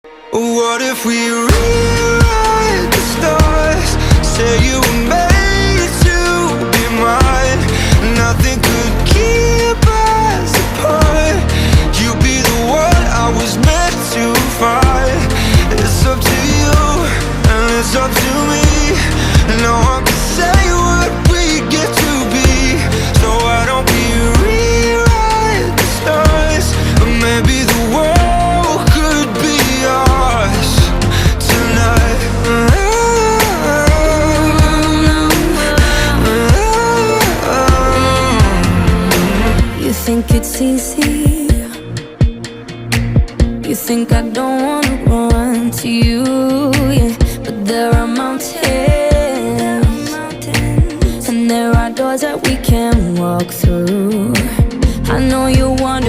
What if we rewrite the stars? Say you were made to be mine. Nothing could keep us apart. You be the one I was meant to find. It's up to you and it's up to me. No one can say what we get to be. So why don't we rewrite the stars? Or maybe the world could be ours tonight. You think it's easy? You think I don't wanna run to you, yeah. But there are mountains, and there are doors that we can walk through. I know you wonder